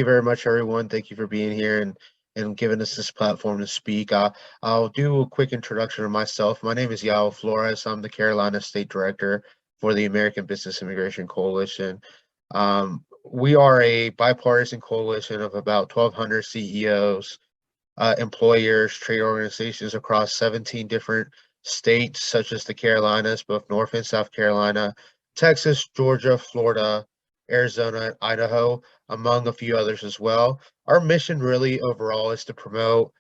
you very much, everyone. Thank you for being here and giving us this platform to speak. I'll do a quick introduction of myself. My name is Yao Flores. I'm the Carolina State Director for the American Business Immigration Coalition. We are a bipartisan coalition of about 1,200 CEOs, employers, trade organizations across 17 different states, such as the Carolinas, both North and South Carolina, Texas, Georgia, Florida, Arizona, and Idaho, among a few others as well. Our mission really overall is to promote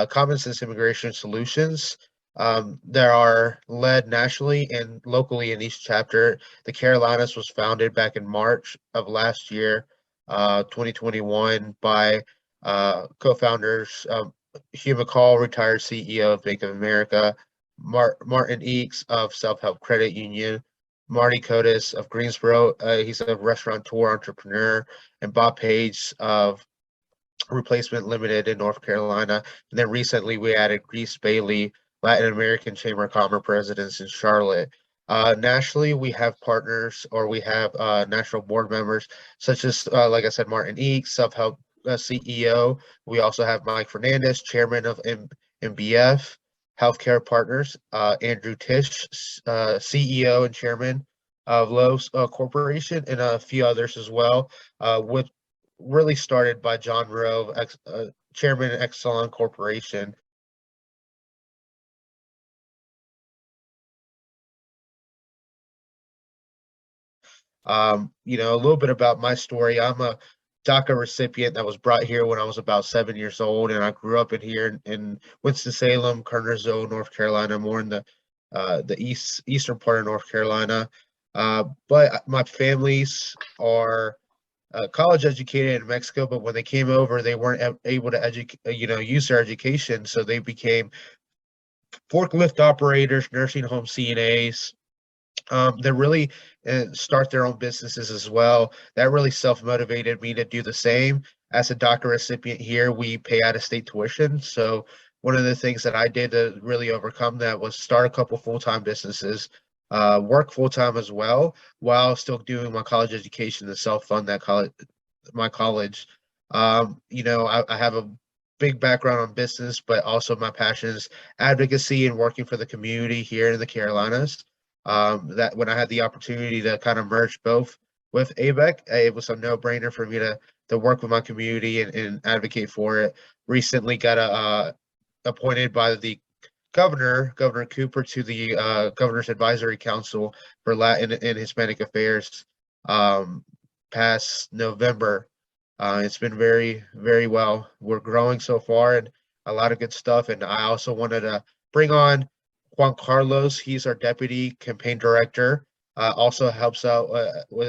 common sense immigration solutions that are led nationally and locally in each chapter. The Carolinas was founded back in March of last year, 2021, by co-founders Hugh McCall, retired CEO of Bank of America, Martin Eakes of Self-Help Credit Union, Marty Cotis of Greensboro, he's a restaurateur entrepreneur, and Bob Page of Replacement Limited in North Carolina. And then recently we added Reese Bailey, Latin American Chamber of Commerce Presidents in Charlotte. Nationally, we have partners, or we have national board members, such as, like I said, Martin Eakes, Self-Help CEO. We also have Mike Fernandez, Chairman of MBF Healthcare Partners, Andrew Tisch, CEO and Chairman of Lowe's Corporation, and a few others as well, with really started by John Rowe, Chairman of Exelon Corporation. A little bit about my story. I'm a DACA recipient that was brought here when I was about 7 years old, and I grew up in Winston-Salem, Kernersville, North Carolina, more in the eastern part of North Carolina. But my families are college educated in Mexico, but when they came over, they weren't able to use their education, so they became forklift operators, nursing home CNAs. They really start their own businesses as well. That really self-motivated me to do the same. As a DACA recipient here, we pay out-of-state tuition. So one of the things that I did to really overcome that was start a couple full-time businesses, work full-time as well, while still doing my college education to self-fund my college. I have a big background on business, but also my passion is advocacy and working for the community here in the Carolinas. That when I had the opportunity to kind of merge both with ABEC, it was a no-brainer for me to work with my community and advocate for it. Recently got appointed by the Governor Cooper, to the Governor's Advisory Council for Latin and Hispanic Affairs past November. It's been very, very well. We're growing so far and a lot of good stuff. And I also wanted to bring on Juan Carlos. He's our deputy campaign director. Also helps out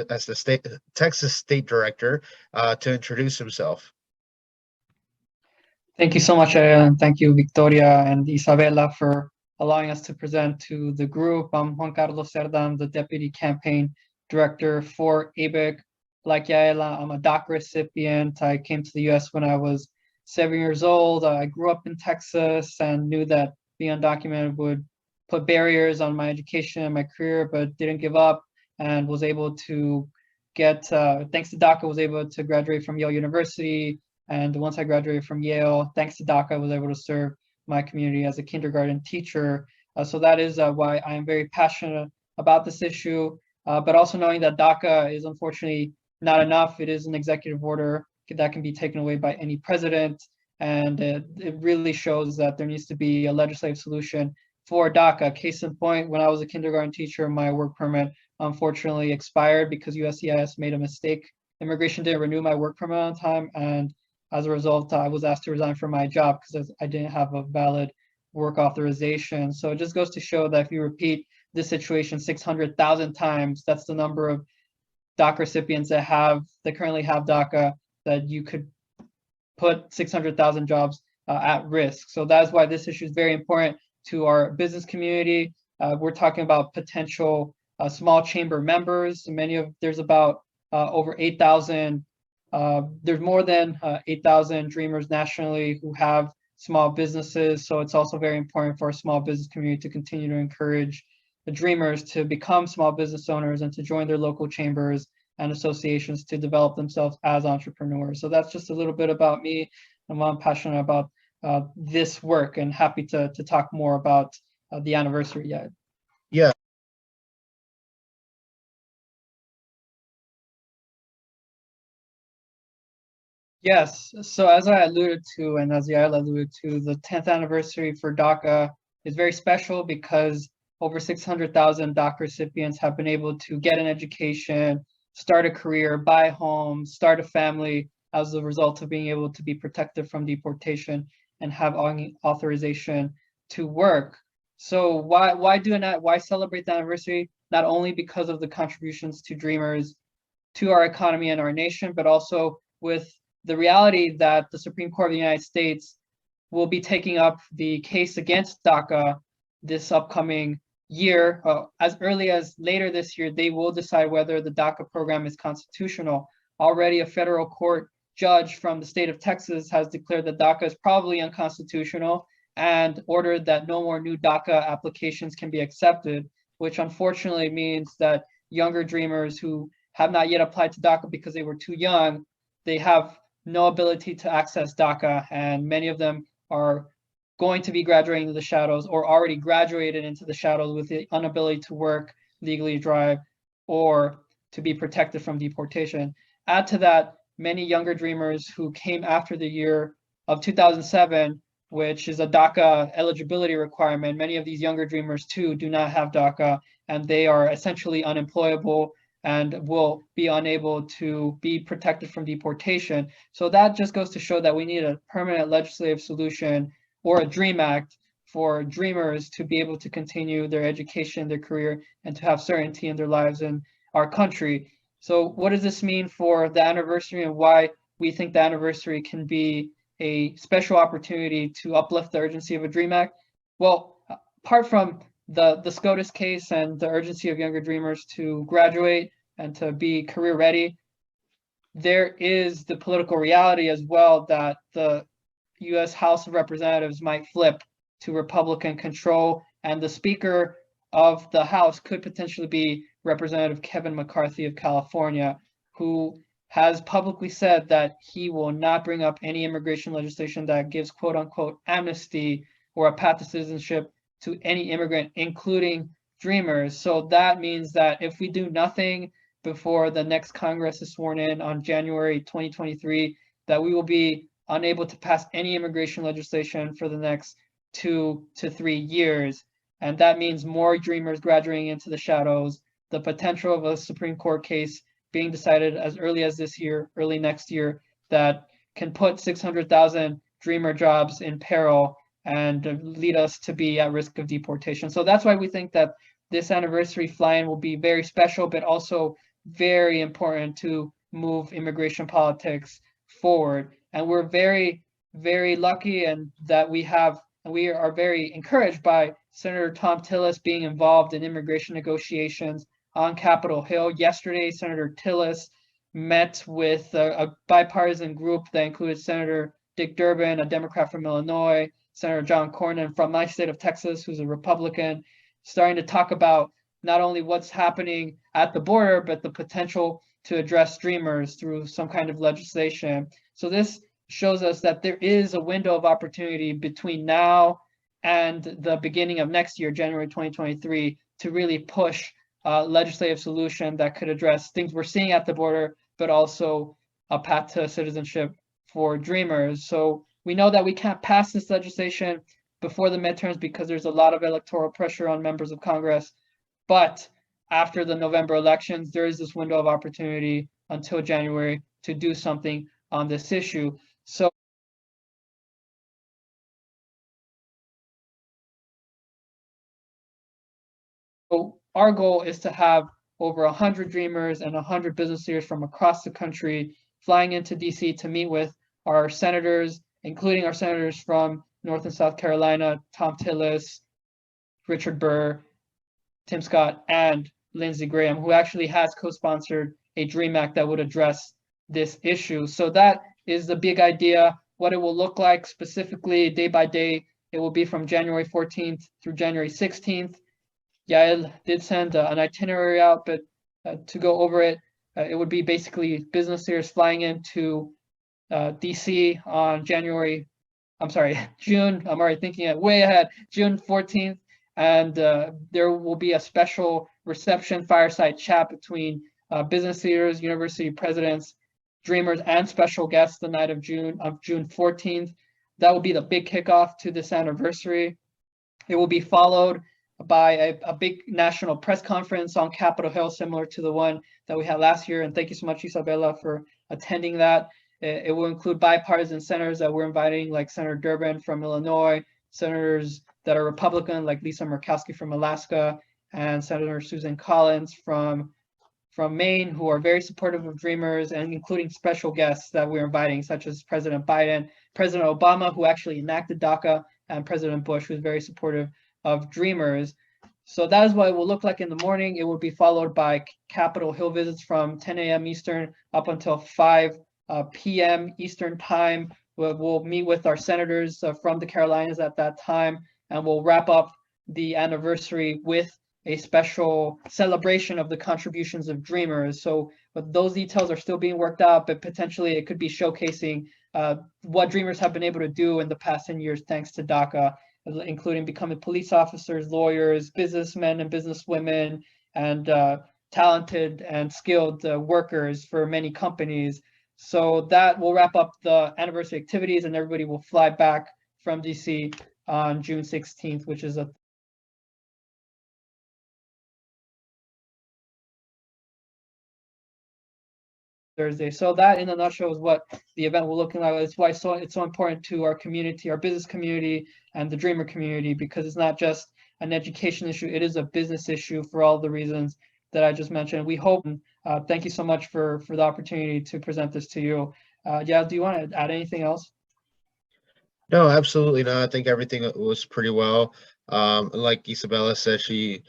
as the Texas state director to introduce himself. Thank you so much, and thank you, Victoria and Isabella, for allowing us to present to the group. I'm Juan Carlos Cerda. I'm the deputy campaign director for ABEC. Like Yaela, I'm a DACA recipient. I came to the U.S. when I was 7 years old. I grew up in Texas and knew that being undocumented would put barriers on my education and my career, but didn't give up and was able to get, thanks to DACA, was able to graduate from Yale University. And once I graduated from Yale, thanks to DACA, I was able to serve my community as a kindergarten teacher. So that is why I am very passionate about this issue, but also knowing that DACA is unfortunately not enough. It is an executive order that can be taken away by any president. And it really shows that there needs to be a legislative solution for DACA. Case in point, when I was a kindergarten teacher, my work permit unfortunately expired because USCIS made a mistake. Immigration didn't renew my work permit on time, and as a result, I was asked to resign from my job because I didn't have a valid work authorization. So it just goes to show that if you repeat this situation 600,000 times, that's the number of DACA recipients that currently have DACA, that you could put 600,000 jobs at risk. So that's why this issue is very important to our business community. We're talking about potential small chamber members. There's about over 8,000. There's more than 8,000 dreamers nationally who have small businesses. So it's also very important for our small business community to continue to encourage the dreamers to become small business owners and to join their local chambers and associations to develop themselves as entrepreneurs. So that's just a little bit about me and why I'm passionate about this work, and happy to talk more about the anniversary yet. Yeah. Yes, so as I alluded to, and as Yael alluded to, the 10th anniversary for DACA is very special because over 600,000 DACA recipients have been able to get an education, start a career, buy a home, start a family as a result of being able to be protected from deportation and have authorization to work. So why celebrate the anniversary? Not only because of the contributions to Dreamers to our economy and our nation, but also with the reality that the Supreme Court of the United States will be taking up the case against DACA this upcoming year. As early as later this year, they will decide whether the DACA program is constitutional. Already a federal court judge from the state of Texas has declared that DACA is probably unconstitutional and ordered that no more new DACA applications can be accepted, which unfortunately means that younger dreamers who have not yet applied to DACA because they were too young, they have no ability to access DACA, and many of them are going to be graduating into the shadows or already graduated into the shadows with the inability to work, legally drive, or to be protected from deportation. Add to that, many younger dreamers who came after the year of 2007, which is a DACA eligibility requirement. Many of these younger dreamers too do not have DACA, and they are essentially unemployable and will be unable to be protected from deportation. So that just goes to show that we need a permanent legislative solution or a DREAM Act for dreamers to be able to continue their education, their career, and to have certainty in their lives in our country. So what does this mean for the anniversary, and why we think the anniversary can be a special opportunity to uplift the urgency of a DREAM Act? Well, apart from the SCOTUS case and the urgency of younger dreamers to graduate and to be career ready, there is the political reality as well that the US House of Representatives might flip to Republican control, and the Speaker of the House could potentially be Representative Kevin McCarthy of California, who has publicly said that he will not bring up any immigration legislation that gives quote unquote amnesty or a path to citizenship to any immigrant, including dreamers. So that means that if we do nothing before the next Congress is sworn in on January 2023, that we will be unable to pass any immigration legislation for the next 2 to 3 years. And that means more dreamers graduating into the shadows, the potential of a Supreme Court case being decided as early as this year, early next year, that can put 600,000 dreamer jobs in peril and lead us to be at risk of deportation. So that's why we think that this anniversary fly-in will be very special, but also very important to move immigration politics forward. And we're very, very lucky and that we are very encouraged by Senator Tom Tillis being involved in immigration negotiations on Capitol Hill. Yesterday, Senator Tillis met with a bipartisan group that included Senator Dick Durbin, a Democrat from Illinois, Senator John Cornyn from my state of Texas, who's a Republican, starting to talk about not only what's happening at the border, but the potential to address dreamers through some kind of legislation. So this shows us that there is a window of opportunity between now and the beginning of next year, January 2023, to really push a legislative solution that could address things we're seeing at the border, but also a path to citizenship for dreamers. So we know that we can't pass this legislation before the midterms because there's a lot of electoral pressure on members of Congress. But after the November elections, there is this window of opportunity until January to do something on this issue. So our goal is to have over 100 dreamers and 100 business leaders from across the country flying into DC to meet with our senators, including our senators from North and South Carolina, Tom Tillis, Richard Burr, Tim Scott, and Lindsey Graham, who actually has co-sponsored a DREAM Act that would address this issue. So that is the big idea. What it will look like specifically day by day, it will be from January 14th through January 16th. Yael did send an itinerary out, but to go over it, It would be basically business leaders flying into DC on June, I'm already thinking it way ahead, June 14th. And there will be a special reception fireside chat between business leaders, university presidents, dreamers, and special guests the night of June 14th. That will be the big kickoff to this anniversary. It will be followed by a big national press conference on Capitol Hill, similar to the one that we had last year. And thank you so much, Isabella, for attending that. It will include bipartisan senators that we're inviting, like Senator Durbin from Illinois, senators that are Republican, like Lisa Murkowski from Alaska, and Senator Susan Collins from Maine, who are very supportive of Dreamers, and including special guests that we're inviting, such as President Biden, President Obama, who actually enacted DACA, and President Bush, who's very supportive of Dreamers. So that is what it will look like in the morning. It will be followed by Capitol Hill visits from 10 a.m. Eastern up until 5 p.m. Eastern time. We'll meet with our senators from the Carolinas at that time, and we'll wrap up the anniversary with a special celebration of the contributions of Dreamers. So but those details are still being worked out, but potentially it could be showcasing what Dreamers have been able to do in the past 10 years thanks to DACA, including becoming police officers, lawyers, businessmen and businesswomen, and talented and skilled workers for many companies. So that will wrap up the anniversary activities, and everybody will fly back from DC on June 16th, which is a Thursday. So that, in a nutshell, is what the event will look like. It's why it's so important to our community, our business community, and the Dreamer community, because it's not just an education issue; it is a business issue for all the reasons that I just mentioned. We hope. Thank you so much for the opportunity to present this to you. Yeah, do you want to add anything else? No, absolutely not. I think everything was pretty well. Like Isabella said, it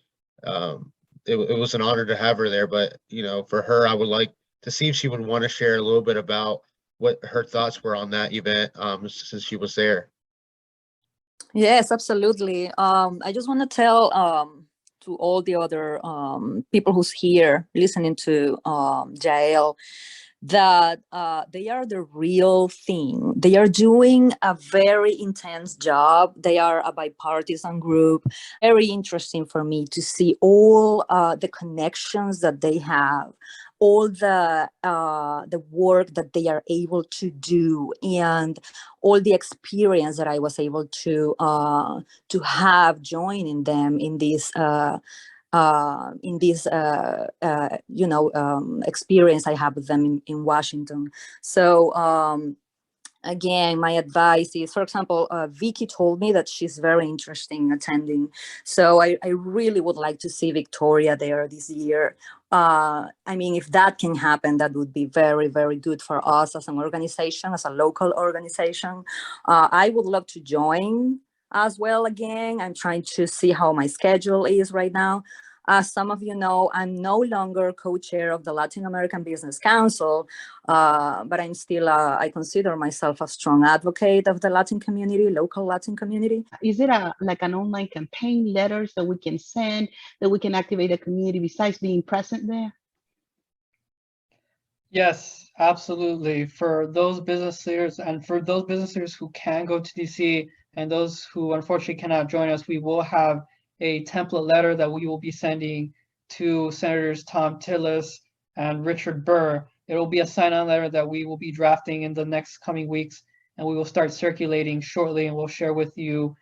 was an honor to have her there. But for her, I would like to see if she would want to share a little bit about what her thoughts were on that event, since she was there. Yes, absolutely. I just want to tell to all the other people who's here listening to Jael that they are the real thing. They are doing a very intense job. They are a bipartisan group. Very interesting for me to see all the connections that they have, all the work that they are able to do, and all the experience that I was able to have joining them in this experience I have with them in Washington. So again, my advice is, for example, Vicky told me that she's very interested in attending. So I really would like to see Victoria there this year. I mean, if that can happen, that would be very, very good for us as an organization, as a local organization. I would love to join as well again. I'm trying to see how my schedule is right now. As some of you know, I'm no longer co-chair of the Latin American Business Council, but I'm still, I consider myself a strong advocate of the Latin community, local Latin community. Is it like an online campaign, letters that we can send, that we can activate the community besides being present there? Yes, absolutely. For those business leaders and for those business leaders who can go to DC and those who unfortunately cannot join us, we will have a template letter that we will be sending to Senators Tom Tillis and Richard Burr. It will be a sign-on letter that we will be drafting in the next coming weeks, and we will start circulating shortly, and we'll share with you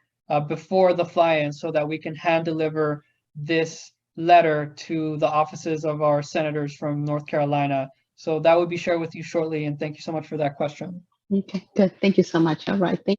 before the fly-in so that we can hand deliver this letter to the offices of our senators from North Carolina. So that will be shared with you shortly, and thank you so much for that question. Okay, good. Thank you so much. All right. Thank